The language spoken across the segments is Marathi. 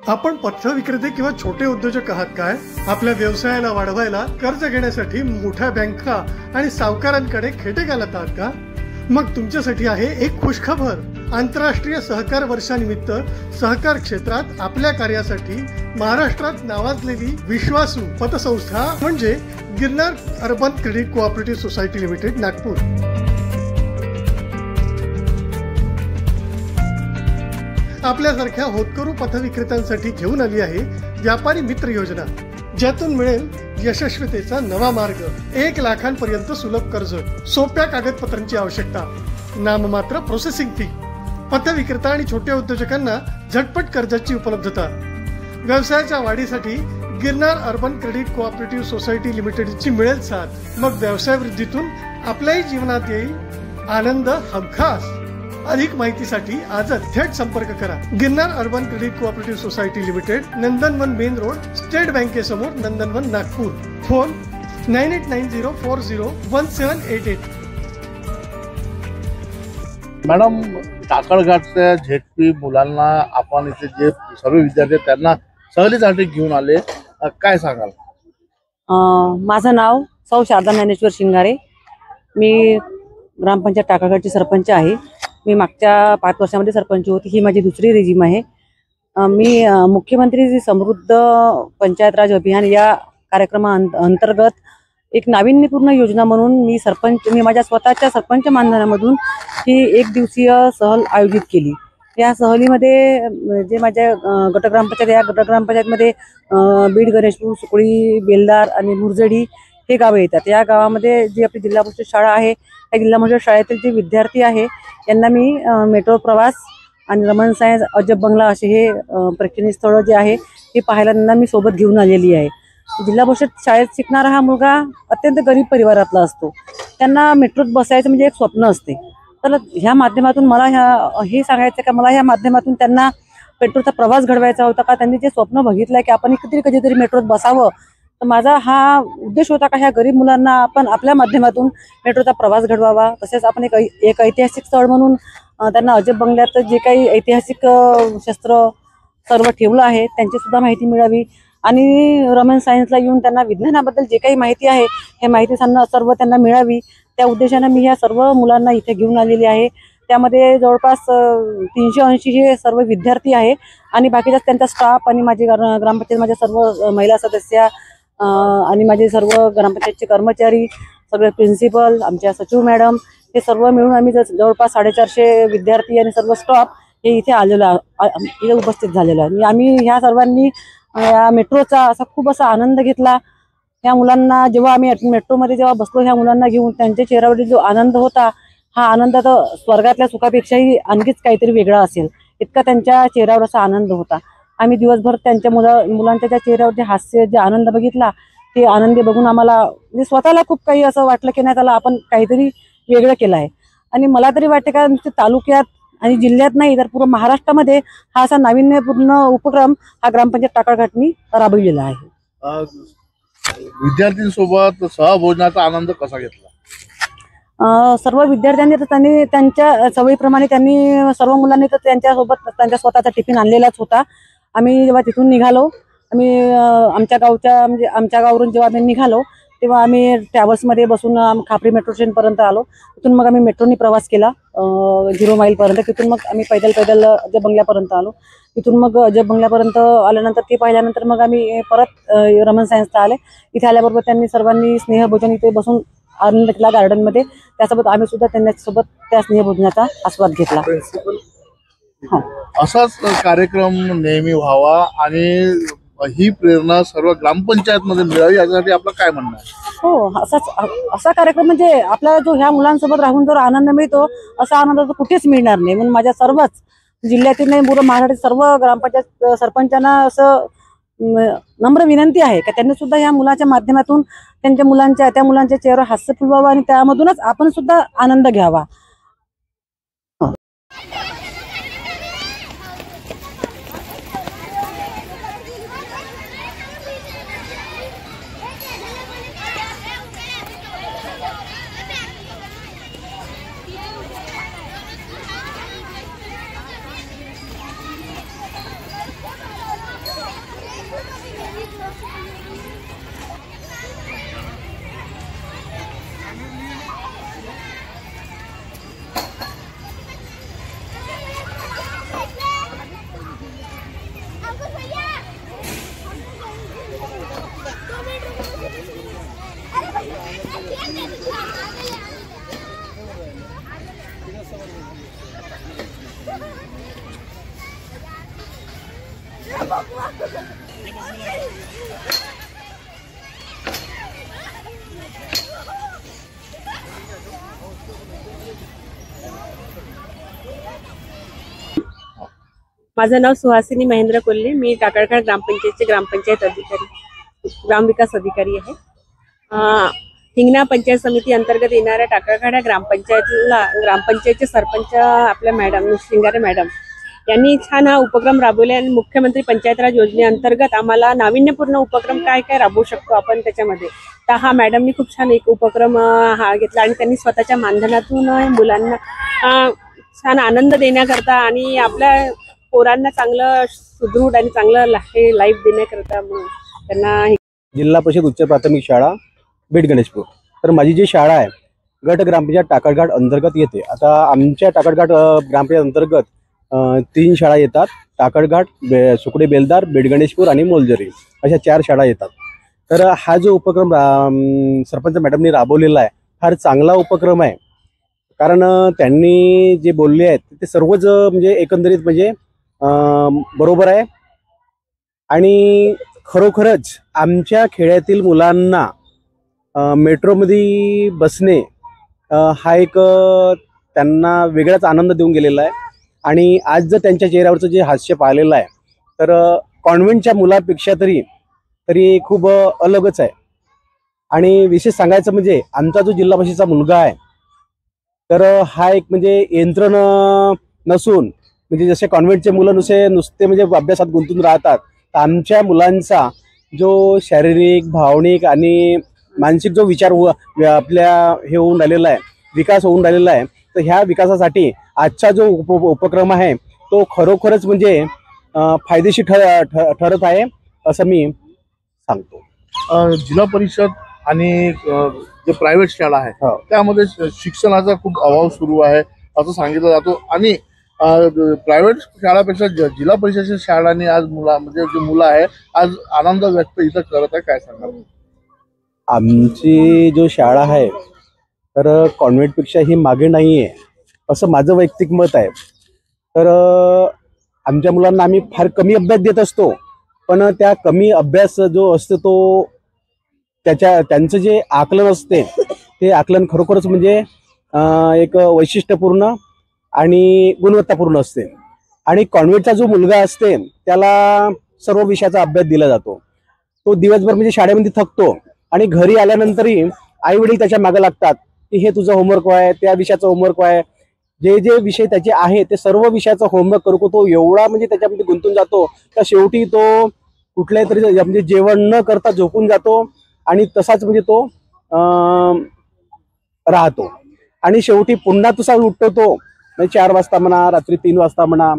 आपण पथविक्रेते किंवा छोटे उद्योजक आहात काय? आपल्या व्यवसायाला वाढवायला कर्ज घेण्यासाठी मोठ्या बँका आणि सावकारांकडे खेटे घालत आहात का? मग तुमच्यासाठी आहे एक खुशखबर. आंतरराष्ट्रीय सहकार वर्षानिमित्त सहकार क्षेत्रात आपल्या कार्यासाठी महाराष्ट्रात नावाजलेली विश्वासू पतसंस्था म्हणजे Girnar urban credit cooperative society limited Nagpur. आपल्यासारख्या होतकरू पथविक्रेत्यांसाठी घेऊन आली आहे व्यापारी मित्र योजना, ज्यातून मिळेल यशस्वीतेचा नवा मार्ग. 1 लाखांपर्यंत सुलभ कर्ज, सोप्या कागदपत्रांची आवश्यकता, नाममात्र प्रोसेसिंग फी, पथविक्रेता आणि छोट्या उद्योजकांना झटपट कर्जाची उपलब्धता. व्यवसायाच्या वाढीसाठी Girnar urban credit cooperative society लिमिटेडची मिळेल साथ. मग व्यवसाय वृद्धीतून आपल्याही जीवनात येईल आनंद हमखास. अधिक माहितीसाठी आजच थेट संपर्क करा. Girnar urban credit cooperative society limited, Nandanvan main road, state बँकेसमोर, नंदनवन, नागपूर. फोन 9890401788. मॅडम, टाकळघाटच्या झेडपी मुलांना आपण इथे जे सर्व विद्यार्थी त्यांना सहलीसाठी घेऊन आले, काय सांगाल? माझं नाव सौ शारदा ज्ञानेश्वर शिंगारे. मी ग्रामपंचायत टाकळघाटची सरपंच आहे. मी मागच्या 5 वर्षामध्ये सरपंच होती. ही माझी दुसरी रेजिम आहे. मी मुख्यमंत्री समृद्ध पंचायत राज अभियान या कार्यक्रमाअंतर्गत एक नाविन्यपूर्ण योजना म्हणून मी माझ्या स्वतःच्या सरपंच मानधनामधून ही 1 दिवसीय सहल आयोजित केली. या सहलीमध्ये जे माझ्या गटग्रामपंचायत, या गटग्रामपंचायतमध्ये बीड, गणेशपूर, सुकळी, बेलदार आणि मुरजडी हे गावं येतात. या गावामध्ये जी आपली जिल्हा परिषद शाळा आहे, त्या जिल्हा परिषद शाळेतील जे विद्यार्थी आहे यांना मी मेट्रो प्रवास आणि रमण सायन्स, अजब बंगला असे हे प्रेक्षणीय स्थळं जे आहे हे पाहायला त्यांना मी सोबत घेऊन आलेली आहे. जिल्हा परिषद शाळेत शिकणारा हा मुलगा अत्यंत गरीब परिवारातला असतो. त्यांना मेट्रोत बसायचं म्हणजे एक स्वप्न असते. तर ह्या माध्यमातून मला हे सांगायचं का मला ह्या माध्यमातून त्यांना मेट्रोचा प्रवास घडवायचा होता का त्यांनी जे स्वप्न बघितलं की आपण कधीतरी मेट्रोत बसावं. तर माझा हा उद्देश होता का ह्या गरीब मुलांना आपण आपल्या माध्यमातून मेट्रोचा प्रवास घडवावा. तसेच आपण एक ऐतिहासिक स्थळ म्हणून त्यांना अजब बंगल्यात जे काही ऐतिहासिक शस्त्र सर्व ठेवलं आहे त्यांची सुद्धा माहिती मिळावी आणि रमण सायन्सला येऊन त्यांना विज्ञानाबद्दल जे काही माहिती आहे हे माहिती सर्व त्यांना मिळावी. त्या उद्देशाने मी ह्या सर्व मुलांना इथे घेऊन आलेली आहे. त्यामध्ये जवळपास 380 हे सर्व विद्यार्थी आहे आणि बाकीचा त्यांचा स्टाफ आणि माझे ग्रामपंचायत, माझ्या सर्व महिला सदस्य आणि माझे सर्व ग्रामपंचायतचे कर्मचारी, सगळे प्रिन्सिपल, आमच्या सचिव मॅडम हे सर्व मिळून आम्ही जवळपास 450 विद्यार्थी आणि सर्व स्टाफ हे इथे इथे उपस्थित झालेलो आहे. आम्ही ह्या सर्वांनी या मेट्रोचा खूप असा आनंद घेतला. ह्या मुलांना जेव्हा आम्ही मेट्रोमध्ये जेव्हा बसलो, ह्या मुलांना घेऊन त्यांच्या चेहऱ्यावरील जो आनंद होता, हा आनंद तर स्वर्गातल्या सुखापेक्षाही आणखीच काहीतरी वेगळा असेल इतका त्यांच्या चेहऱ्यावर असा आनंद होता. आम्ही दिवसभर त्यांच्या मुलांच्या त्या चेहऱ्यावर जे हास्य, जे आनंद बघितला, ते आनंद बघून आम्हाला म्हणजे स्वतःला खूप काही असं वाटलं की नाही त्याला आपण काहीतरी वेगळं केलं आहे. आणि मला तरी वाटते का नुसते तालुक्यात आणि जिल्ह्यात नाही तर पूर्ण महाराष्ट्रामध्ये हा असा नाविन्यपूर्ण उपक्रम हा ग्रामपंचायत टाकळघाटनी राबविलेला आहे. विद्यार्थ्यांसोबत सहभोजनाचा आनंद कसा घेतला? सर्व विद्यार्थ्यांनी तर त्यांनी त्यांच्या सवयीप्रमाणे त्यांनी सर्व मुलांनी तर त्यांच्यासोबत त्यांच्या स्वतःचा टिफिन आणलेलाच होता. आम्ही जेव्हा तिथून निघालो, आम्ही आमच्या गावावरून जेव्हा आम्ही निघालो तेव्हा आम्ही ट्रॅव्हल्समध्ये बसून खापरी मेट्रो स्टेशनपर्यंत आलो. तिथून मग आम्ही मेट्रोनी प्रवास केला 0 माईलपर्यंत. तिथून मग आम्ही पैदल अजब बंगल्यापर्यंत आलो. तिथून मग अजब बंगल्यापर्यंत आल्यानंतर ते पाहिल्यानंतर मग आम्ही परत रमण सायन्सला आले. इथे आल्याबरोबर त्यांनी सर्वांनी स्नेहभोजन इथे बसून आनंद घेतला गार्डनमध्ये. त्यासोबत आम्ही सुद्धा त्यांच्यासोबत त्या स्नेहभोजनाचा आस्वाद घेतला. असाच कार्यक्रम नेहमी व्हावा आणि ही प्रेरणा सर्व ग्रामपंचायतमध्ये मिळावी यासाठी आपलं काय म्हणणं आहे? हो, असा कार्यक्रम म्हणजे आपल्याला जो ह्या मुलांसोबत राहून जो आनंद मिळतो असा आनंद तो कुठेच मिळणार नाही. म्हणून माझ्या सर्वच जिल्ह्यातील नाही पूर्ण महाराष्ट्रातील सर्व ग्रामपंचायत सरपंचांना असं नम्र विनंती आहे की त्यांनी सुद्धा ह्या मुलाच्या माध्यमातून त्या मुलांच्या चेहऱ्यावर हास्य फुलवावं आणि त्यामधूनच आपण सुद्धा आनंद घ्यावा. माझं नाव सुहासिनी महेंद्र कोल्हे. मी टाकळघाट ग्रामपंचायतचे ग्रामपंचायत अधिकारी, ग्रामविकास अधिकारी आहे. हिंगणा पंचायत समिती अंतर्गत येणाऱ्या टाकळघाट या ग्रामपंचायतचे सरपंच आपल्या मॅडम शिंगारे मॅडम यांनी छान हा उपक्रम राबवला आणि मुख्यमंत्री पंचायत राज योजनेअंतर्गत आम्हाला नाविन्यपूर्ण उपक्रम काय काय राबवू शकतो आपण त्याच्यामध्ये, तर हा मॅडमनी खूप छान एक उपक्रम हा घेतला आणि त्यांनी स्वतःच्या मानधनातून मुलांना छान आनंद देण्याकरता आणि आपल्या पोरांना चांगलं सुदृढ आणि चांगलं लाईफ देण्याकरता त्यांना जिल्हा परिषद उच्च प्राथमिक शाळा बीड गणेशपूर. तर माझी जी शाळा आहे गट ग्रामपंचायत टाकळघाट अंतर्गत येते. आता आमच्या टाकळघाट ग्रामपंचायत अंतर्गत 3 शाळा येतात. टाकळघाट, सुकडे बेलदार, बीड गणेशपूर आणि मोलजरी अशा 4 शाळा येतात. तर हा जो उपक्रम सरपंच मॅडमनी राबवलेला आहे फार चांगला उपक्रम आहे. कारण त्यांनी जे बोलले आहेत ते सर्वच म्हणजे एकंदरीत म्हणजे बरोबर आहे. आणि खरोखरच आमच्या खेड्यातील मुलांना मेट्रोमध्ये बसणे हा एक त्यांना वेगळाच आनंद देऊन गेलेला आहे. आणि आज जर त्यांच्या चेहऱ्यावरचं जे हास्य पाहिलेलं आहे तर कॉन्व्हेंटच्या मुलापेक्षा तरी खूप अलगच आहे. आणि विशेष सांगायचं म्हणजे आमचा जो जिल्हा परिषदेचा मुलगा आहे तर हा एक म्हणजे यंत्रण नसून म्हणजे जसे कॉन्व्हेंटचे मुलं नुसते म्हणजे अभ्यासात गुंतून राहतात, तर आमच्या मुलांचा जो शारीरिक, भावनिक आणि मानसिक जो विचार आपल्या हे होऊन राहिलेला आहे, विकास होऊन राहिलेला आहे, तर ह्या विकासासाठी आजचा जो उपक्रम आहे तो खरोखरच म्हणजे फायदेशीर ठरत आहे असं मी सांगतो. जिल्हा परिषद आणि जे प्रायव्हेट शाळा आहे त्यामध्ये शिक्षणाचा खूप अभाव सुरू आहे असं सांगितलं जातो. आणि प्रायव्हेट शाळापेक्षा जिल्हा परिषदेच्या शाळांनी आज म्हणजे जे मुलं आहे आज आनंद व्यक्त इथं करत आहे. काय सांगाल? आमची जो शाळा आहे तर कॉन्व्हेंटपेक्षा ही मागे नाही आहे असं माझं वैयक्तिक मत आहे. तर आमच्या मुलांना आम्ही फार कमी अभ्यास देत असतो, पण त्या कमी अभ्यास जो असतो तो त्यांचं जे आकलन असते ते आकलन खरोखरच म्हणजे एक वैशिष्ट्यपूर्ण आणि गुणवत्तापूर्ण असते. आणि कॉन्व्हेंटचा जो मुलगा असते त्याला सर्व विषयाचा अभ्यास दिला जातो. तो दिवसभर म्हणजे शाळेमध्ये थकतो आणि घरी आल्यानंतरही आई वडील त्याच्या मागे लागतात की हे तुझं होमवर्क आहे, त्या विषयाचं होमवर्क आहे, जे जे विषय त्याचे आहे ते सर्व विषयाचा होमवर्क करू तो एवढा म्हणजे त्याच्यामध्ये गुंतून जातो तर शेवटी तो कुठल्याही तरी म्हणजे जेवण न करता झोपून जातो आणि तसाच म्हणजे तो राहतो. आणि शेवटी पुन्हा तसा उठतो तो म्हणजे 4 वाजता म्हणा, रात्री 3 वाजता म्हणा.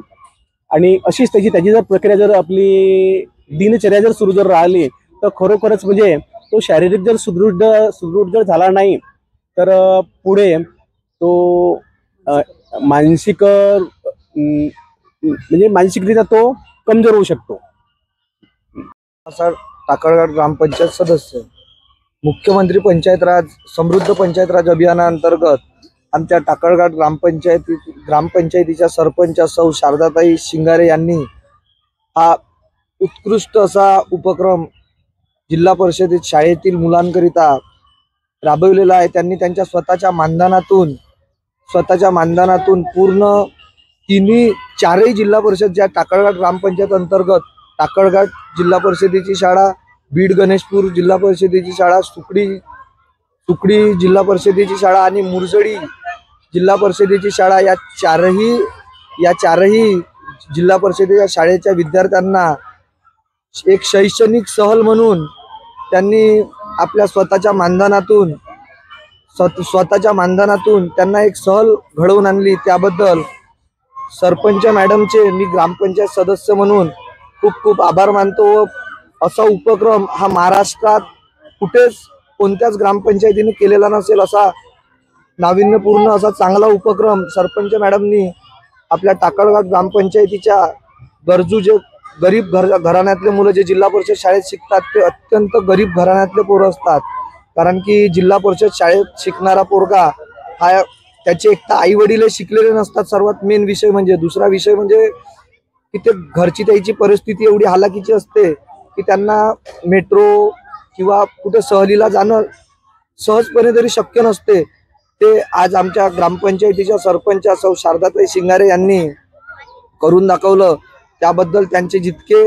आणि अशीच त्याची जर प्रक्रिया जर आपली दिनचर्या जर सुरू जर राहिली तर खरोखरच म्हणजे तो शारीरिक जर सुदृढ जर झाला नाही तर पुढे तो मानसिक म्हणजे मानसिकरित्या तो कमजोर होऊ शकतो. असा टाकळघाट ग्रामपंचायत सदस्य मुख्यमंत्री पंचायत राज समृद्ध पंचायत राज अभियानाअंतर्गत आमच्या टाकळघाट ग्रामपंचायतीच्या सरपंच सौ शारदाताई शिंगारे यांनी हा उत्कृष्ट असा उपक्रम जिल्हा परिषदेत शाळेतील मुलांकरिता राबविलेला आहे. त्यांनी त्यांच्या स्वतःच्या मानधनातून पूर्ण 4ही जिल्हा परिषद ज्या टाकळघाट ग्रामपंचायत अंतर्गत टाकळघाट जिल्हा परिषदेची शाळा, बीड गणेशपूर जिल्हा परिषदेची शाळा, सुकडी जिल्हा परिषदेची शाळा आणि मुरजडी जिल्हा परिषदेची शाळा या चारही जिल्हा परिषदेच्या शाळेच्या विद्यार्थ्यांना एक शैक्षणिक सहल म्हणून त्यांनी आपल्या स्वतःच्या मानधनातून त्यांना एक सहल घडवून आणली. त्याबद्दल सरपंच मॅडमचे मी ग्रामपंचायत सदस्य म्हणून खूप खूप आभार मानतो. असा उपक्रम हा महाराष्ट्रात कुठेच कोणत्याच ग्रामपंचायतीने केलेला नसेल असा नाविन्यपूर्ण असा चांगला उपक्रम सरपंच मॅडमनी आपल्या टाकळघाट ग्रामपंचायतीच्या गरजू जे गरीब घराण्यातले मुलं जे जिल्हा परिषद शाळेत शिकतात ते अत्यंत गरीब घराण्यातले पोरं असतात कारण की जिल्हा परिषद शाळेत शिकणारा पोरगा हा त्याचे एक तर आई वडील शिकलेले नसतात, सर्वात मेन विषय म्हणजे. दुसरा विषय म्हणजे की ते घरची त्याची परिस्थिती एवढी हालाकीची असते की त्यांना मेट्रो किंवा कुठे सहलीला जाणं सहजपणे तरी शक्य नसते. ते आज आमच्या ग्रामपंचायतीच्या सरपंच सौ शारदाताई शिंगारे यांनी करून दाखवलं. त्याबद्दल त्यांचे जितके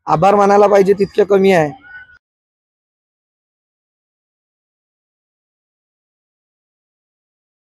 आभार मानायला पाहिजे तितके कमी आहे.